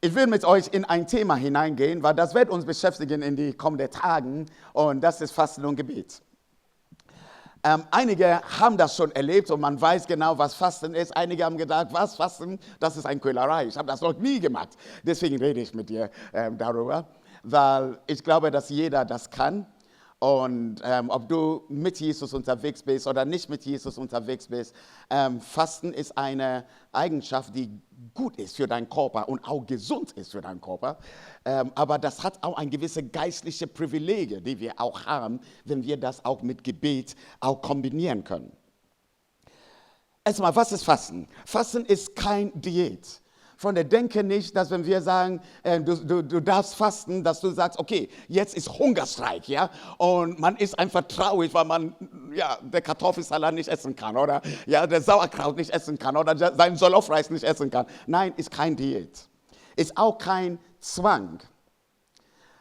Ich will mit euch in ein Thema hineingehen, weil das wird uns beschäftigen in die kommenden Tagen, und das ist Fasten und Gebet. Einige haben das schon erlebt und man weiß genau, was Fasten ist. Einige haben gedacht, was Fasten, das ist eine Quälerei. Ich habe das noch nie gemacht. Deswegen rede ich mit dir darüber, weil ich glaube, dass jeder das kann. Und ob du mit Jesus unterwegs bist oder nicht mit Jesus unterwegs bist, Fasten ist eine Eigenschaft, die gut ist für deinen Körper und auch gesund ist für deinen Körper. Aber das hat auch eine gewisse geistliche Privilegien, die wir auch haben, wenn wir das auch mit Gebet auch kombinieren können. Erstmal, was ist Fasten? Fasten ist kein Diät. Von der Denke nicht, dass wenn wir sagen, du darfst fasten, dass du sagst, okay, jetzt ist Hungerstreik, ja, und man ist einfach traurig, weil man, ja, der Kartoffelsalat nicht essen kann oder, ja, der Sauerkraut nicht essen kann oder seinen Jollof-Reis nicht essen kann. Nein, ist kein Diät. Ist auch kein Zwang.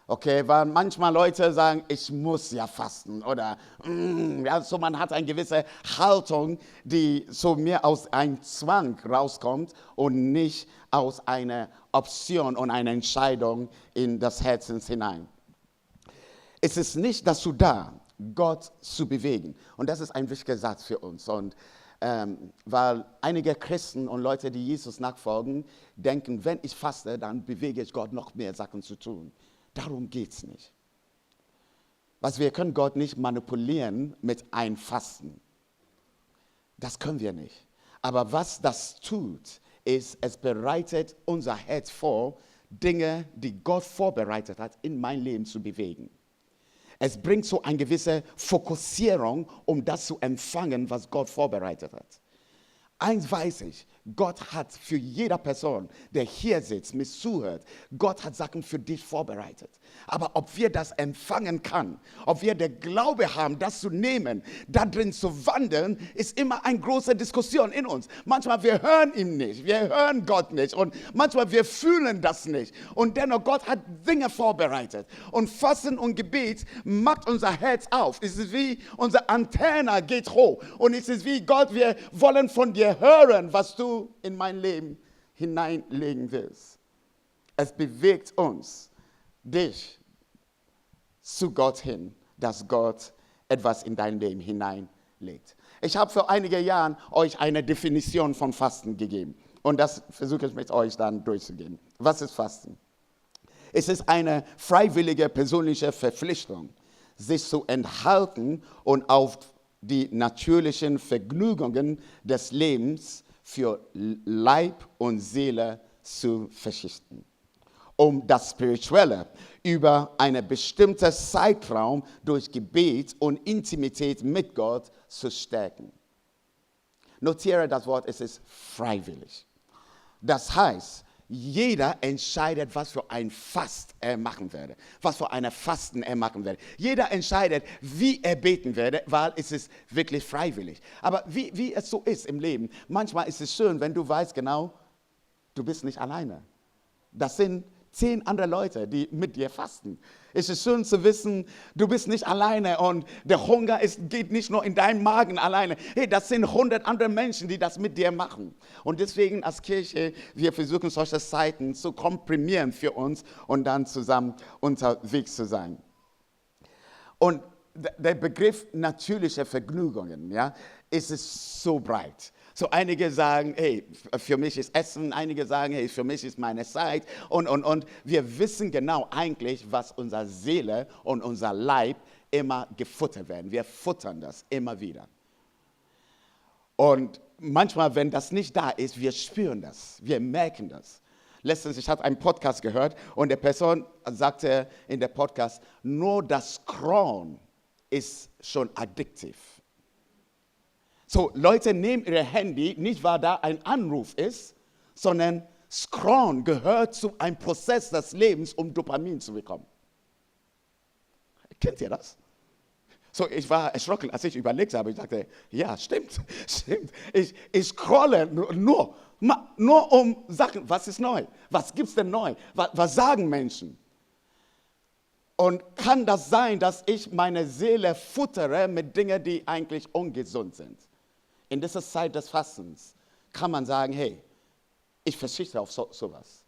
Okay, weil manchmal Leute sagen, ich muss ja fasten oder ja, so man hat eine gewisse Haltung, die so mehr aus einem Zwang rauskommt und nicht aus einer Option und einer Entscheidung in das Herz hinein. Es ist nicht dazu da, Gott zu bewegen. Und das ist ein wichtiger Satz für uns. Und weil einige Christen und Leute, die Jesus nachfolgen, denken, wenn ich faste, dann bewege ich Gott noch mehr Sachen zu tun. Darum geht es nicht. Was wir können Gott nicht manipulieren mit einem Fasten. Das können wir nicht. Aber was das tut, ist, es bereitet unser Herz vor, Dinge, die Gott vorbereitet hat, in mein Leben zu bewegen. Es bringt so eine gewisse Fokussierung, um das zu empfangen, was Gott vorbereitet hat. Eins weiß ich, Gott hat für jede Person, der hier sitzt, mir zuhört, Gott hat Sachen für dich vorbereitet. Aber ob wir das empfangen können, ob wir den Glaube haben, das zu nehmen, da drin zu wandeln, ist immer eine große Diskussion in uns. Manchmal wir hören ihn nicht, wir hören Gott nicht und manchmal wir fühlen das nicht. Und dennoch, Gott hat Dinge vorbereitet. Und Fasten und Gebet macht unser Herz auf. Es ist wie unsere Antenne geht hoch. Und es ist wie Gott, wir wollen von dir hören, was du in mein Leben hineinlegen willst. Es bewegt uns, dich zu Gott hin, dass Gott etwas in dein Leben hineinlegt. Ich habe vor einigen Jahren euch eine Definition von Fasten gegeben. Und das versuche ich mit euch dann durchzugehen. Was ist Fasten? Es ist eine freiwillige persönliche Verpflichtung, sich zu enthalten und auf die natürlichen Vergnügungen des Lebens für Leib und Seele zu verzichten, um das Spirituelle über einen bestimmten Zeitraum durch Gebet und Intimität mit Gott zu stärken. Notiere das Wort, es ist freiwillig. Das heißt, jeder entscheidet, was für ein Fast er machen werde, was für eine Fasten er machen werde. Jeder entscheidet, wie er beten werde, weil es ist wirklich freiwillig. Aber wie es so ist im Leben, manchmal ist es schön, wenn du weißt genau, du bist nicht alleine. Das sind 10 andere Leute, die mit dir fasten. Es ist schön zu wissen, du bist nicht alleine und der Hunger geht nicht nur in deinen Magen alleine. Hey, das sind 100 andere Menschen, die das mit dir machen. Und deswegen als Kirche, wir versuchen solche Zeiten zu komprimieren für uns und dann zusammen unterwegs zu sein. Und der Begriff natürliche Vergnügungen, ja, ist es so breit. So einige sagen, hey, für mich ist Essen, einige sagen, hey, für mich ist meine Zeit. Und wir wissen genau eigentlich, was unsere Seele und unser Leib immer gefuttert werden. Wir futtern das immer wieder. Und manchmal, wenn das nicht da ist, wir spüren das, wir merken das. Letztens, ich habe einen Podcast gehört und der Person sagte in der Podcast, nur das Scrollen ist schon addiktiv. So, Leute nehmen ihr Handy, nicht weil da ein Anruf ist, sondern Scrollen gehört zu einem Prozess des Lebens, um Dopamin zu bekommen. Kennt ihr das? So, ich war erschrocken, als ich überlegt habe. Ich dachte, ja, stimmt. Ich scrolle nur um Sachen. Was ist neu? Was gibt es denn neu? Was sagen Menschen? Und kann das sein, dass ich meine Seele futtere mit Dingen, die eigentlich ungesund sind? In dieser Zeit des Fastens kann man sagen, hey, ich verzichte auf sowas.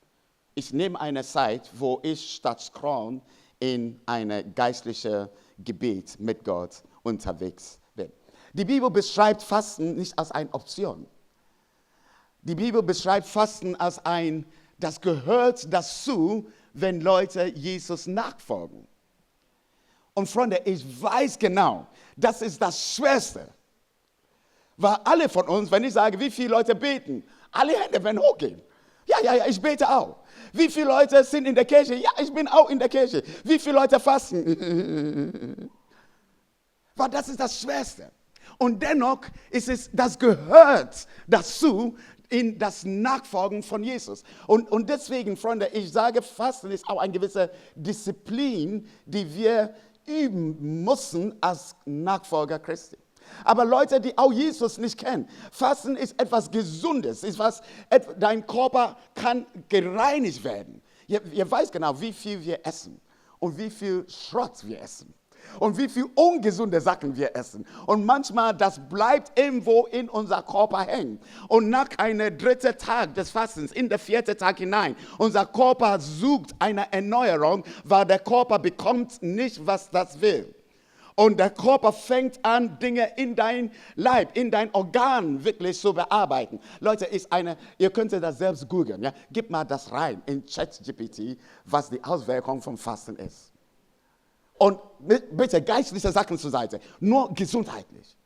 ich nehme eine Zeit, wo ich statt Scrollen in eine geistliche Gebet mit Gott unterwegs bin. Die Bibel beschreibt Fasten nicht als eine Option. Die Bibel beschreibt Fasten als das gehört dazu, wenn Leute Jesus nachfolgen. Und Freunde, ich weiß genau, das ist das Schwerste. Weil alle von uns, wenn ich sage, wie viele Leute beten, alle Hände werden hochgehen. Ja, ich bete auch. Wie viele Leute sind in der Kirche? Ja, ich bin auch in der Kirche. Wie viele Leute fasten? Weil das ist das Schwerste. Und dennoch das gehört dazu, in das Nachfolgen von Jesus. Und deswegen, Freunde, ich sage, Fasten ist auch eine gewisse Disziplin, die wir üben müssen als Nachfolger Christi. Aber Leute, die auch Jesus nicht kennen, Fasten ist etwas Gesundes, dein Körper kann gereinigt werden. Ihr weißt genau, wie viel wir essen und wie viel Schrott wir essen. Und wie viel ungesunde Sachen wir essen. Und manchmal, das bleibt irgendwo in unser Körper hängen. Und nach einem dritten Tag des Fastens, in den vierten Tag hinein, unser Körper sucht eine Erneuerung, weil der Körper bekommt nicht, was das will. Und der Körper fängt an, Dinge in dein Leib, in dein Organ wirklich zu bearbeiten. Leute, ihr könnt das selbst googeln. Ja? Gib mal das rein in ChatGPT, was die Auswirkung vom Fasten ist. Und bitte geistliche Sachen zur Seite, nur gesundheitlich.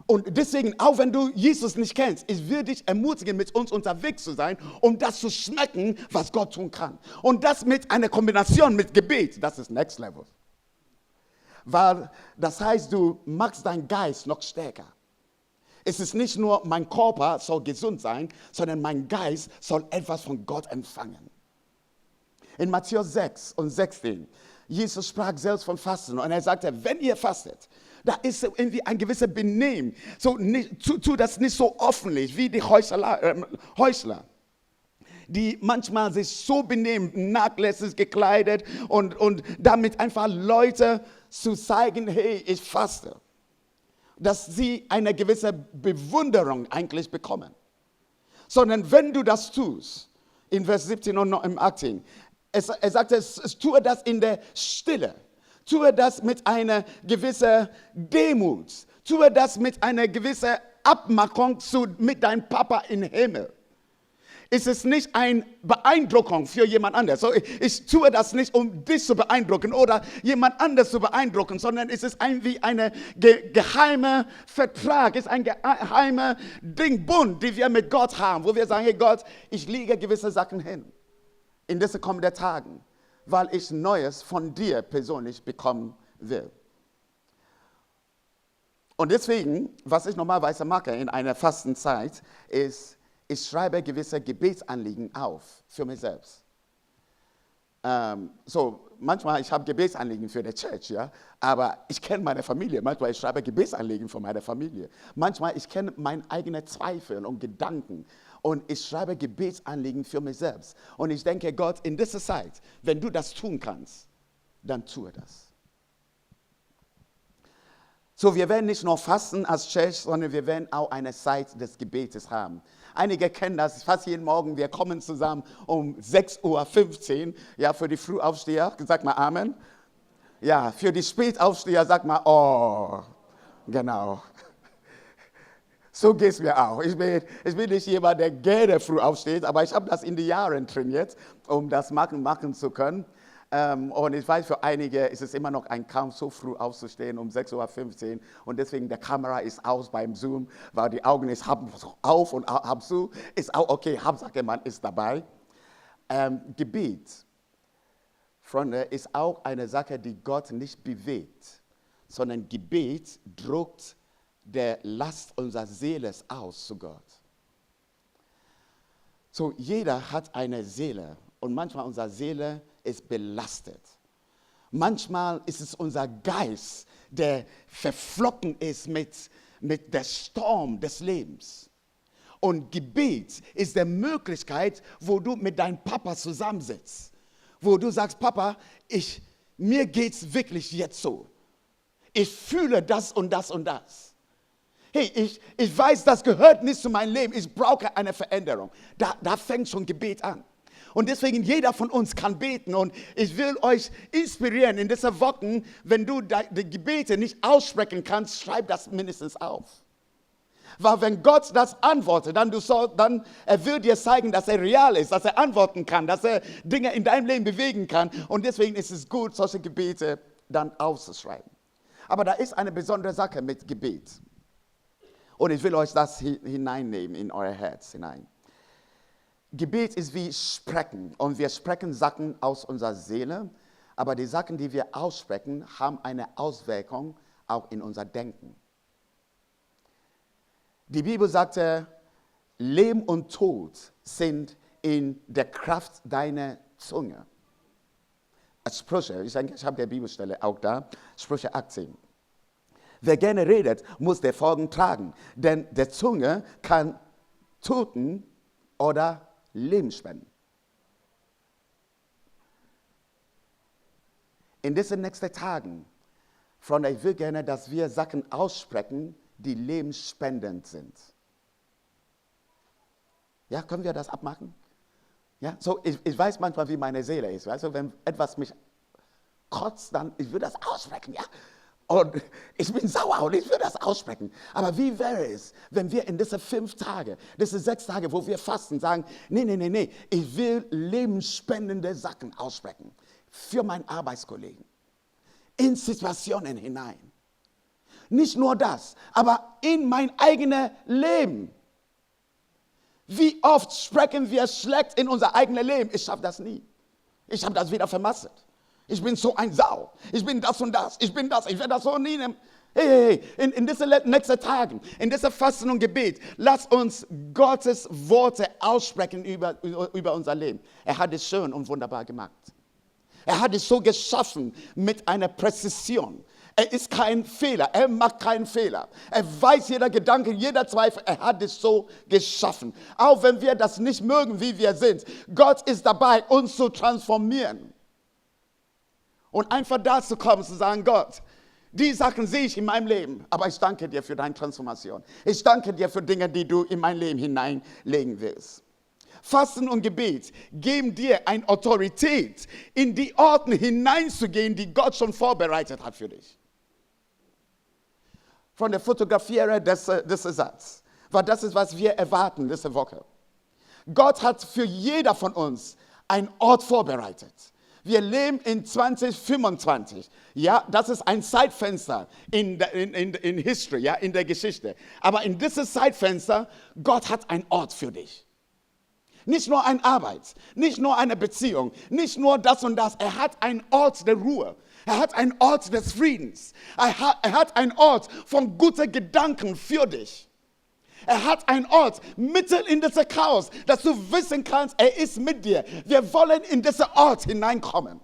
Und deswegen, auch wenn du Jesus nicht kennst, ich will dich ermutigen, mit uns unterwegs zu sein, um das zu schmecken, was Gott tun kann. Und das mit einer Kombination mit Gebet, das ist Next Level. Weil das heißt, du machst deinen Geist noch stärker. Es ist nicht nur, mein Körper soll gesund sein, sondern mein Geist soll etwas von Gott empfangen. In Matthäus 6 und 16, Jesus sprach selbst von Fasten und er sagte, wenn ihr fastet, da ist irgendwie ein gewisser Benehmen. Tu das nicht so öffentlich wie die Heuchler, die manchmal sich so benehmen, nachlässig gekleidet und damit einfach Leute zu zeigen, hey, ich faste. Dass sie eine gewisse Bewunderung eigentlich bekommen. Sondern wenn du das tust, in Vers 17 und 18, er sagt, tue das in der Stille. Tue das mit einer gewissen Demut. Tue das mit einer gewissen Abmachung mit deinem Papa im Himmel. Es ist nicht eine Beeindruckung für jemand anderes. So, ich tue das nicht, um dich zu beeindrucken oder jemand anderes zu beeindrucken, sondern es ist wie ein geheimer Vertrag, es ist ein geheimer Bund, den wir mit Gott haben, wo wir sagen, hey Gott, ich lege gewisse Sachen hin in diesen kommenden Tagen, weil ich Neues von dir persönlich bekommen will. Und deswegen, was ich normalerweise mache in einer Fastenzeit, ist, ich schreibe gewisse Gebetsanliegen auf für mich selbst. Manchmal, ich habe Gebetsanliegen für die Church, ja, aber ich kenne meine Familie. Manchmal, ich schreibe Gebetsanliegen für meine Familie. Manchmal, ich kenne meine eigenen Zweifel und Gedanken und ich schreibe Gebetsanliegen für mich selbst. Und ich denke, Gott, in dieser Zeit, wenn du das tun kannst, dann tue das. So, wir werden nicht nur fasten als Church, sondern wir werden auch eine Zeit des Gebetes haben. Einige kennen das, fast jeden Morgen, wir kommen zusammen um 6:15 Uhr, ja, für die Frühaufsteher, sag mal Amen. Ja, für die Spätaufsteher, sag mal, oh, genau. So geht es mir auch. Ich bin nicht jemand, der gerne früh aufsteht, aber ich habe das in den Jahren trainiert, um das machen zu können. Und ich weiß, für einige ist es immer noch ein Kampf, so früh aufzustehen, um 6:15 Uhr. Und deswegen, der Kamera ist aus beim Zoom, weil die Augen ist auf und halb zu. Ist auch okay, Hauptsache man ist dabei. Gebet, Freunde, ist auch eine Sache, die Gott nicht bewegt, sondern Gebet drückt der Last unserer Seele aus zu Gott. So, jeder hat eine Seele und manchmal unsere Seele ist belastet. Manchmal ist es unser Geist, der verflocken ist mit der Sturm des Lebens. Und Gebet ist die Möglichkeit, wo du mit deinem Papa zusammensitzt. Wo du sagst, Papa, mir geht es wirklich jetzt so. Ich fühle das und das und das. Hey, ich weiß, das gehört nicht zu meinem Leben. Ich brauche eine Veränderung. Da fängt schon Gebet an. Und deswegen, jeder von uns kann beten. Und ich will euch inspirieren in dieser Woche, wenn du die Gebete nicht aussprechen kannst, schreib das mindestens auf. Weil wenn Gott das antwortet, dann er will dir zeigen, dass er real ist, dass er antworten kann, dass er Dinge in deinem Leben bewegen kann. Und deswegen ist es gut, solche Gebete dann aufzuschreiben. Aber da ist eine besondere Sache mit Gebet. Und ich will euch das hineinnehmen in euer Herz hinein. Gebet ist wie Sprechen. Und wir sprechen Sachen aus unserer Seele. Aber die Sachen, die wir aussprechen, haben eine Auswirkung auch in unser Denken. Die Bibel sagte, Leben und Tod sind in der Kraft deiner Zunge. Sprüche, ich denke, ich habe die Bibelstelle auch da, Sprüche 18. Wer gerne redet, muss der Folgen tragen, denn der Zunge kann töten oder Leben spenden. In diesen nächsten Tagen, Freunde, ich will gerne, dass wir Sachen aussprechen, die lebensspendend sind. Ja, können wir das abmachen? Ja, so ich weiß manchmal, wie meine Seele ist. Weißt du, wenn etwas mich kotzt, dann ich will das aussprechen, ja. Und ich bin sauer und ich will das aussprechen. Aber wie wäre es, wenn wir in diese 5 Tage, diese 6 Tage, wo wir fasten, sagen, nee, ich will lebensspendende Sachen aussprechen für meinen Arbeitskollegen, in Situationen hinein. Nicht nur das, aber in mein eigenes Leben. Wie oft sprechen wir schlecht in unser eigenes Leben? Ich schaffe das nie. Ich habe das wieder vermasselt. Ich bin so ein Sau. Ich bin das und das. Ich bin das. Ich werde das so nie nehmen. Hey, in diesen nächsten Tagen, in dieser Fasten und Gebet, lass uns Gottes Worte aussprechen über unser Leben. Er hat es schön und wunderbar gemacht. Er hat es so geschaffen mit einer Präzision. Er ist kein Fehler, er macht keinen Fehler. Er weiß jeder Gedanke, jeder Zweifel, er hat es so geschaffen. Auch wenn wir das nicht mögen, wie wir sind, Gott ist dabei, uns zu transformieren. Und einfach da zu kommen, zu sagen, Gott, die Sachen sehe ich in meinem Leben, aber ich danke dir für deine Transformation. Ich danke dir für Dinge, die du in mein Leben hineinlegen willst. Fasten und Gebet geben dir eine Autorität, in die Orte hineinzugehen, die Gott schon vorbereitet hat für dich. Von der Fotografiere des Satz, weil das ist, was wir erwarten diese Woche. Gott hat für jeder von uns einen Ort vorbereitet. Wir leben in 2025. Ja, das ist ein Zeitfenster in History, ja, in der Geschichte. Aber in dieses Zeitfenster, Gott hat einen Ort für dich. Nicht nur eine Arbeit, nicht nur eine Beziehung, nicht nur das und das. Er hat einen Ort der Ruhe. Er hat einen Ort des Friedens. Er hat einen Ort von guten Gedanken für dich. Er hat einen Ort mitten in diesem Chaos, dass du wissen kannst, er ist mit dir. Wir wollen in diesen Ort hineinkommen.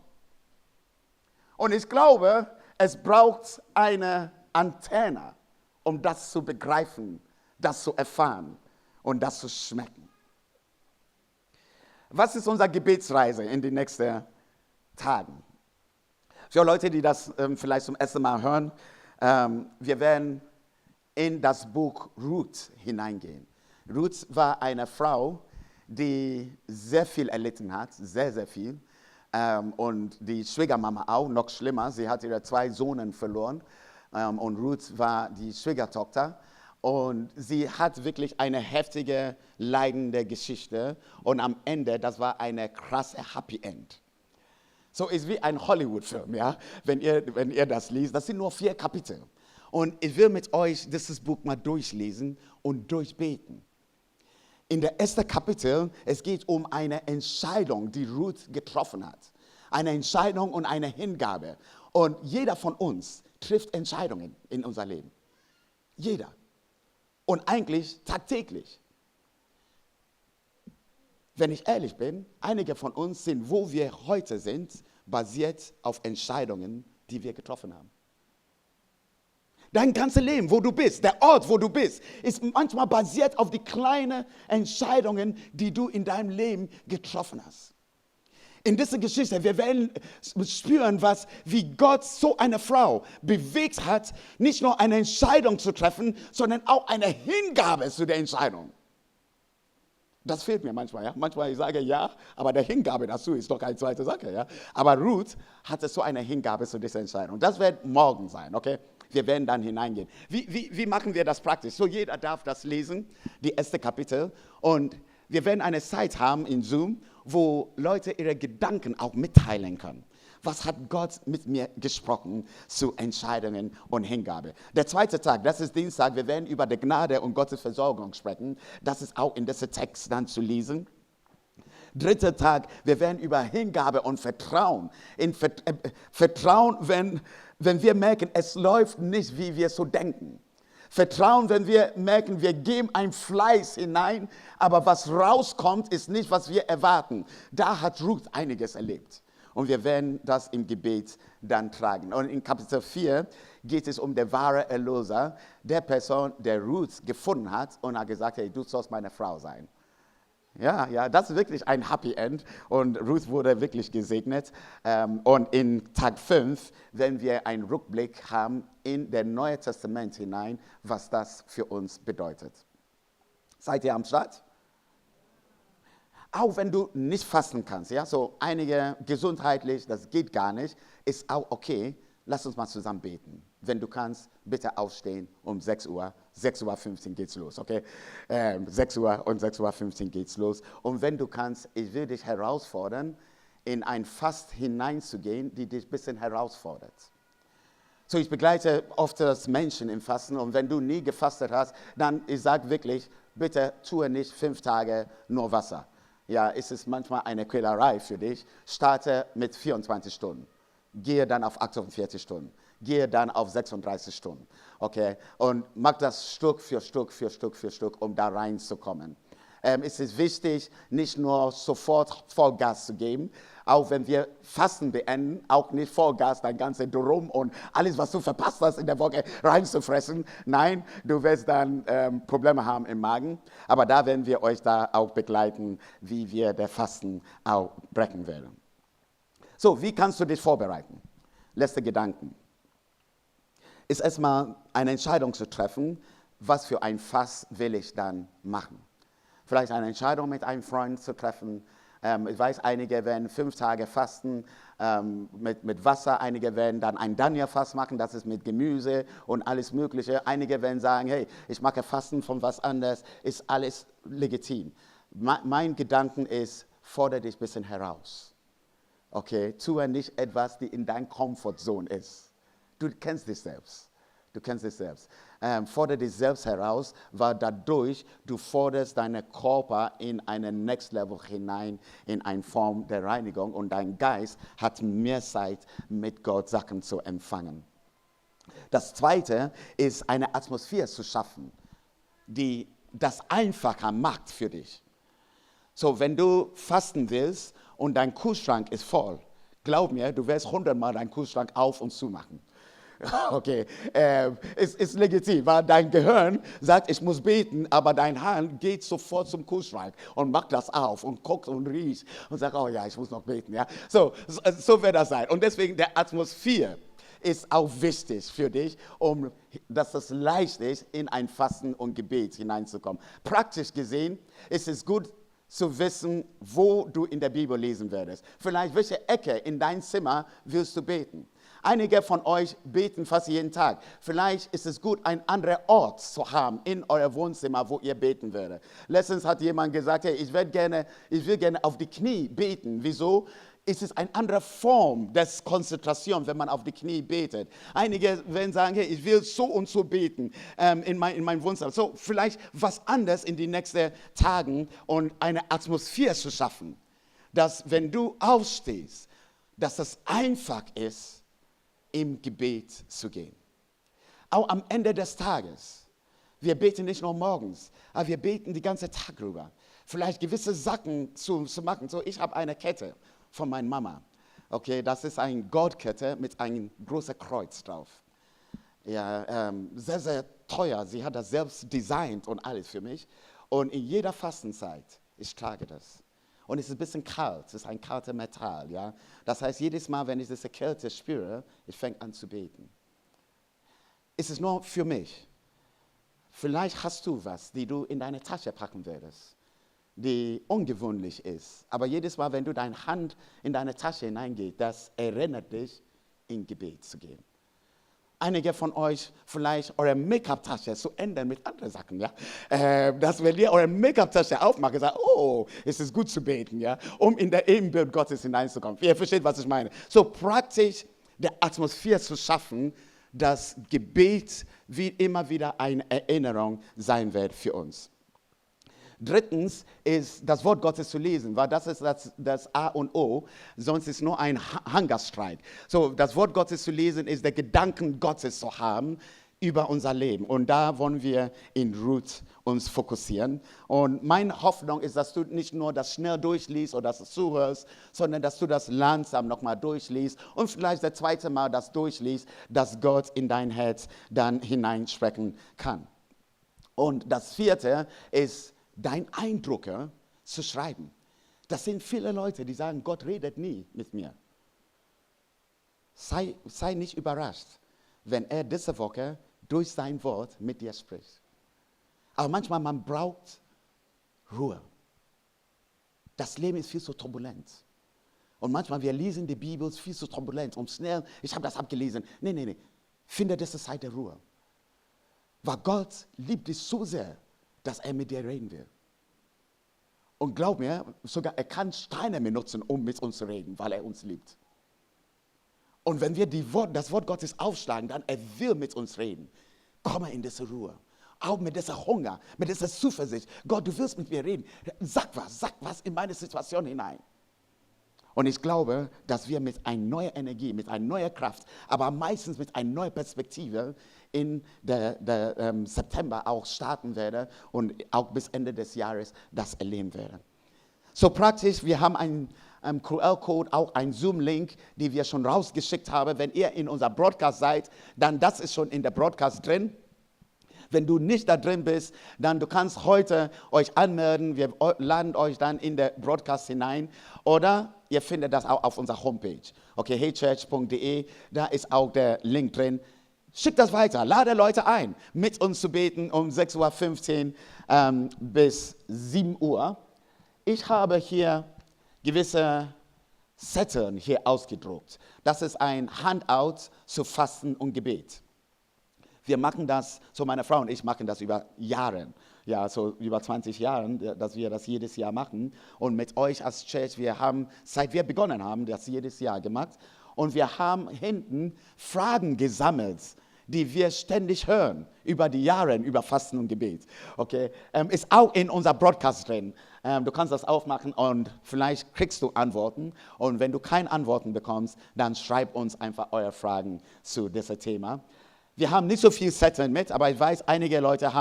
Und ich glaube, es braucht eine Antenne, um das zu begreifen, das zu erfahren und das zu schmecken. Was ist unsere Gebetsreise in den nächsten Tagen? Für Leute, die das vielleicht zum ersten Mal hören, wir werden in das Buch Ruth hineingehen. Ruth war eine Frau, die sehr viel erlitten hat, sehr, sehr viel. Und die Schwiegermama auch, noch schlimmer, sie hat ihre 2 Söhne verloren. Und Ruth war die Schwiegertochter. Und sie hat wirklich eine heftige, leidende Geschichte. Und am Ende, das war eine krasse Happy End. So ist wie ein Hollywood-Film, ja? Wenn ihr das liest. Das sind nur 4 Kapitel. Und ich will mit euch dieses Buch mal durchlesen und durchbeten. In der ersten Kapitel, es geht um eine Entscheidung, die Ruth getroffen hat. Eine Entscheidung und eine Hingabe. Und jeder von uns trifft Entscheidungen in unser Leben. Jeder. Und eigentlich tagtäglich. Wenn ich ehrlich bin, einige von uns sind, wo wir heute sind, basiert auf Entscheidungen, die wir getroffen haben. Dein ganzes Leben, wo du bist, der Ort, wo du bist, ist manchmal basiert auf die kleinen Entscheidungen, die du in deinem Leben getroffen hast. In dieser Geschichte, wir werden spüren, wie Gott so eine Frau bewegt hat, nicht nur eine Entscheidung zu treffen, sondern auch eine Hingabe zu der Entscheidung. Das fehlt mir manchmal, ja. Manchmal ich sage ja, aber der Hingabe dazu ist doch eine zweite Sache, ja. Aber Ruth hatte so eine Hingabe zu dieser Entscheidung. Das wird morgen sein, okay? Wir werden dann hineingehen. Wie machen wir das praktisch? So, jeder darf das lesen, die erste Kapitel. Und wir werden eine Zeit haben in Zoom, wo Leute ihre Gedanken auch mitteilen können. Was hat Gott mit mir gesprochen zu Entscheidungen und Hingabe? Der zweite Tag, das ist Dienstag, wir werden über die Gnade und Gottes Versorgung sprechen. Das ist auch in diesem Text dann zu lesen. Dritter Tag, wir werden über Hingabe und Vertrauen. Vertrauen, wenn wir merken, es läuft nicht, wie wir so denken. Vertrauen, wenn wir merken, wir geben ein Fleiß hinein, aber was rauskommt, ist nicht, was wir erwarten. Da hat Ruth einiges erlebt. Und wir werden das im Gebet dann tragen. Und in Kapitel 4 geht es um den wahren Erlöser, der Person, der Ruth gefunden hat und hat gesagt, hey, du sollst meine Frau sein. Ja, das ist wirklich ein Happy End und Ruth wurde wirklich gesegnet. Und in Tag 5 werden wir einen Rückblick haben in das Neue Testament hinein, was das für uns bedeutet. Seid ihr am Start? Auch wenn du nicht fasten kannst, ja, so einige gesundheitlich, das geht gar nicht, ist auch okay. Lass uns mal zusammen beten. Wenn du kannst, bitte aufstehen um 6 Uhr. 6:15 Uhr geht's los, okay? 6 Uhr und 6:15 Uhr geht's los. Und wenn du kannst, ich will dich herausfordern, in ein Fast hineinzugehen, die dich ein bisschen herausfordert. So, ich begleite oft das Menschen im Fasten und wenn du nie gefastet hast, dann, ich sage wirklich, bitte tue nicht 5 Tage nur Wasser. Ja, es ist manchmal eine Quälerei für dich. Starte mit 24 Stunden. Gehe dann auf 48 Stunden. Gehe dann auf 36 Stunden. Okay? Und mach das Stück für Stück für Stück für Stück, um da reinzukommen. Es ist wichtig, nicht nur sofort Vollgas zu geben, auch wenn wir Fasten beenden, auch nicht Vollgas, dein ganzes Drum und alles, was du verpasst hast in der Woche, reinzufressen. Nein, du wirst dann Probleme haben im Magen. Aber da werden wir euch da auch begleiten, wie wir der Fasten auch brechen werden. So, wie kannst du dich vorbereiten? Letzte Gedanken. Ist erstmal eine Entscheidung zu treffen, was für ein Fass will ich dann machen. Vielleicht eine Entscheidung mit einem Freund zu treffen. Ich weiß, einige werden 5 Tage fasten mit Wasser. Einige werden dann ein Danja-Fass machen, das ist mit Gemüse und alles Mögliche. Einige werden sagen, hey, ich mache Fasten von was anderes. Ist alles legitim. Mein Gedanke ist, fordere dich ein bisschen heraus. Okay, tue nicht etwas, die in deiner Comfortzone ist. Du kennst dich selbst. Du kennst dich selbst. Fordere dich selbst heraus, weil dadurch du forderst deinen Körper in einen Next Level hinein, in eine Form der Reinigung und dein Geist hat mehr Zeit, mit Gott Sachen zu empfangen. Das Zweite ist, eine Atmosphäre zu schaffen, die das einfacher macht für dich. So, wenn du fasten willst und dein Kühlschrank ist voll, glaub mir, du wirst 100-mal deinen Kühlschrank auf und zu machen. Okay, ist legitim, weil dein Gehirn sagt, ich muss beten, aber dein Hand geht sofort zum Kühlschrank und macht das auf und guckt und riecht und sagt, oh ja, ich muss noch beten. Ja? So wird das sein. Und deswegen, der Atmosphäre ist auch wichtig für dich, dass es leicht ist, in ein Fasten und Gebet hineinzukommen. Praktisch gesehen ist es gut, zu wissen, wo du in der Bibel lesen wirst. Vielleicht welche Ecke in dein Zimmer willst du beten. Einige von euch beten fast jeden Tag. Vielleicht ist es gut, einen anderen Ort zu haben in euer Wohnzimmer, wo ihr beten würdet. Letztens hat jemand gesagt, hey, ich will gerne auf die Knie beten. Wieso? Es ist eine andere Form des Konzentration, wenn man auf die Knie betet. Einige werden sagen, hey, ich will so und so beten in meinem Wohnzimmer. So, vielleicht was anderes in die nächsten Tagen und eine Atmosphäre zu schaffen, dass wenn du aufstehst, dass es einfach ist, im Gebet zu gehen. Auch am Ende des Tages. Wir beten nicht nur morgens, aber wir beten den ganzen Tag rüber. Vielleicht gewisse Sachen zu machen. So, ich habe eine Kette von meiner Mama. Okay, das ist eine Goldkette mit einem großen Kreuz drauf. Ja, sehr, sehr teuer. Sie hat das selbst designt und alles für mich. Und in jeder Fastenzeit, ich trage das. Und es ist ein bisschen kalt, es ist ein kalter Metall. Ja? Das heißt, jedes Mal, wenn ich diese Kälte spüre, ich fange an zu beten. Es ist nur für mich. Vielleicht hast du was, die du in deine Tasche packen würdest. die ungewöhnlich ist. Aber jedes Mal, wenn du deine Hand in deine Tasche hineingehst, das erinnert dich, in Gebet zu gehen. Einige von euch vielleicht eure Make-up-Tasche zu ändern mit anderen Sachen, ja. Dass wenn ihr eure Make-up-Tasche aufmacht, sagt, oh, es ist gut zu beten, ja, um in der Ebenbild Gottes hineinzukommen. Ihr versteht, was ich meine. So praktisch der Atmosphäre zu schaffen, dass Gebet wie immer wieder eine Erinnerung sein wird für uns. Drittens ist das Wort Gottes zu lesen, weil das ist das A und O, sonst ist nur ein Hungerstreik. So, das Wort Gottes zu lesen ist der Gedanken Gottes zu haben über unser Leben. Und da wollen wir in Ruth uns fokussieren. Und meine Hoffnung ist, dass du nicht nur das schnell durchliest oder das zuhörst, sondern dass du das langsam nochmal durchliest und vielleicht das zweite Mal das durchliest, dass Gott in dein Herz dann hineinsprechen kann. Und das vierte ist, dein Eindrücke zu schreiben. Das sind viele Leute, die sagen, Gott redet nie mit mir. Sei nicht überrascht, wenn er diese Woche durch sein Wort mit dir spricht. Aber manchmal man braucht Ruhe. Das Leben ist viel zu turbulent. Und manchmal wir lesen die Bibel viel zu turbulent und schnell, ich habe das abgelesen. Nee. Finde diese Zeit der Ruhe. Weil Gott liebt dich so sehr, dass er mit dir reden will. Und glaub mir, sogar er kann Steine benutzen, um mit uns zu reden, weil er uns liebt. Und wenn wir das Wort Gottes aufschlagen, dann er will mit uns reden. Komme in diese Ruhe. Auch mit dieser Hunger, mit dieser Zuversicht. Gott, du willst mit mir reden. Sag was in meine Situation hinein. Und ich glaube, dass wir mit einer neuen Energie, mit einer neuen Kraft, aber meistens mit einer neuen Perspektive in der September auch starten werden und auch bis Ende des Jahres das erleben werden. So praktisch, wir haben einen QR-Code, auch einen Zoom-Link, den wir schon rausgeschickt haben. Wenn ihr in unser Broadcast seid, dann das ist schon in der Broadcast drin. Wenn du nicht da drin bist, dann du kannst heute euch anmelden. Wir laden euch dann in der Broadcast hinein. Oder ihr findet das auch auf unserer Homepage. Okay, heychurch.de, da ist auch der Link drin. Schickt das weiter, lade Leute ein, mit uns zu beten um 6:15 Uhr bis 7 Uhr. Ich habe hier gewisse Zettel hier ausgedruckt. Das ist ein Handout zu Fasten und Gebet. Wir machen das, so meine Frau und ich machen das über Jahre, ja, so über 20 Jahren, dass wir das jedes Jahr machen. Und mit euch als Church, wir haben, seit wir begonnen haben, das jedes Jahr gemacht. Und wir haben hinten Fragen gesammelt, die wir ständig hören über die Jahre, über Fasten und Gebet. Okay, ist auch in unser Broadcast drin. Du kannst das aufmachen und vielleicht kriegst du Antworten. Und wenn du keine Antworten bekommst, dann schreib uns einfach eure Fragen zu diesem Thema. Wir haben nicht so viel Zettel mit, aber ich weiß, einige Leute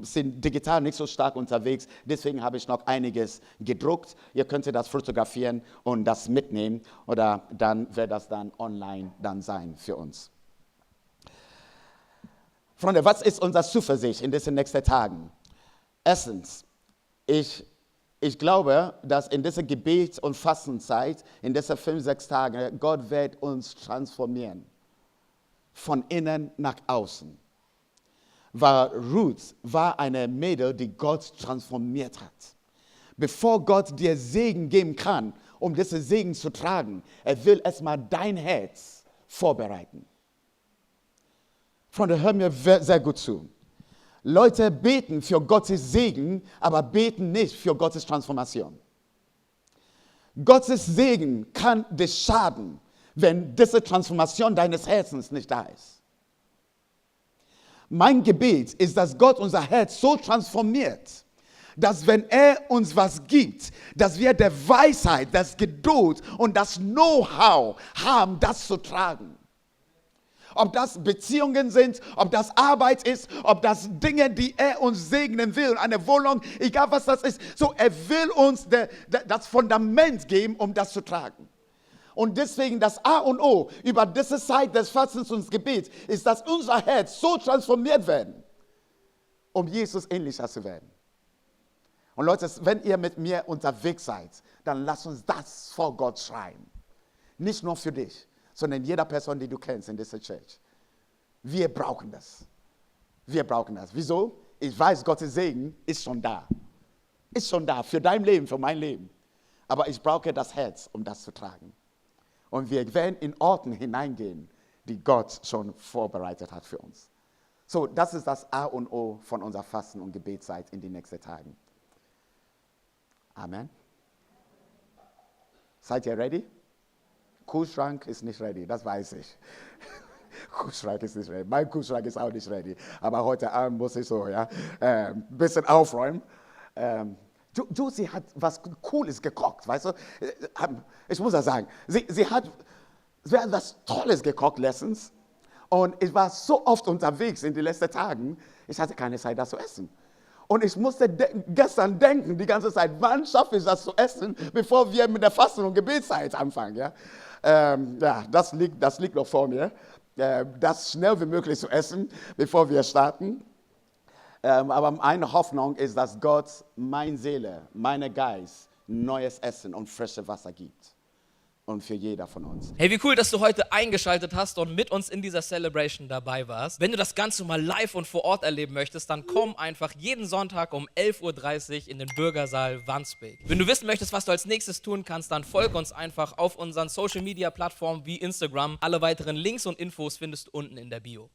sind digital nicht so stark unterwegs. Deswegen habe ich noch einiges gedruckt. Ihr könnt das fotografieren und das mitnehmen. Oder dann wird das dann online dann sein für uns. Freunde, was ist unsere Zuversicht in diesen nächsten Tagen? Erstens, ich glaube, dass in dieser Gebets- und Fastenzeit, in diesen 5-6 Tagen, Gott wird uns transformieren. Von innen nach außen. Weil Ruth war eine Mädel, die Gott transformiert hat. Bevor Gott dir Segen geben kann, um diesen Segen zu tragen, er will erstmal dein Herz vorbereiten. Freunde, hör mir sehr gut zu. Leute beten für Gottes Segen, aber beten nicht für Gottes Transformation. Gottes Segen kann dich schaden, wenn diese Transformation deines Herzens nicht da ist. Mein Gebet ist, dass Gott unser Herz so transformiert, dass wenn er uns was gibt, dass wir der Weisheit, das Geduld und das Know-how haben, das zu tragen. Ob das Beziehungen sind, ob das Arbeit ist, ob das Dinge, die er uns segnen will, eine Wohnung, egal was das ist. So, er will uns das Fundament geben, um das zu tragen. Und deswegen das A und O über diese Zeit des Fastens und des Gebets ist, dass unser Herz so transformiert werden, um Jesus ähnlicher zu werden. Und Leute, wenn ihr mit mir unterwegs seid, dann lasst uns das vor Gott schreien. Nicht nur für dich, sondern jeder Person, die du kennst in dieser Church. Wir brauchen das. Wir brauchen das. Wieso? Ich weiß, Gottes Segen ist schon da. ist schon da für dein Leben, für mein Leben. Aber ich brauche das Herz, um das zu tragen. Und wir werden in Orten hineingehen, die Gott schon vorbereitet hat für uns. So, das ist das A und O von unserer Fasten- und Gebetszeit in den nächsten Tagen. Amen. Seid ihr ready? Kühlschrank ist nicht ready, das weiß ich. Kühlschrank ist nicht ready. Mein Kühlschrank ist auch nicht ready. Aber heute Abend muss ich so, ja, ein bisschen aufräumen. Josie hat was Cooles gekocht, weißt du? Ich muss das sagen. Sie hat was Tolles gekocht letztens. Und ich war so oft unterwegs in den letzten Tagen, ich hatte keine Zeit, das zu essen. Und ich musste gestern denken, die ganze Zeit, wann schaffe ich das zu essen, bevor wir mit der Fasten- und Gebetszeit anfangen. Ja, das liegt noch vor mir, das schnell wie möglich zu essen, bevor wir starten. Aber meine Hoffnung ist, dass Gott meine Seele, meinen Geist neues Essen und frisches Wasser gibt. Und für jeder von uns. Hey, wie cool, dass du heute eingeschaltet hast und mit uns in dieser Celebration dabei warst. Wenn du das Ganze mal live und vor Ort erleben möchtest, dann komm einfach jeden Sonntag um 11:30 Uhr in den Bürgersaal Wandsbek. Wenn du wissen möchtest, was du als nächstes tun kannst, dann folg uns einfach auf unseren Social-Media-Plattformen wie Instagram. Alle weiteren Links und Infos findest du unten in der Bio.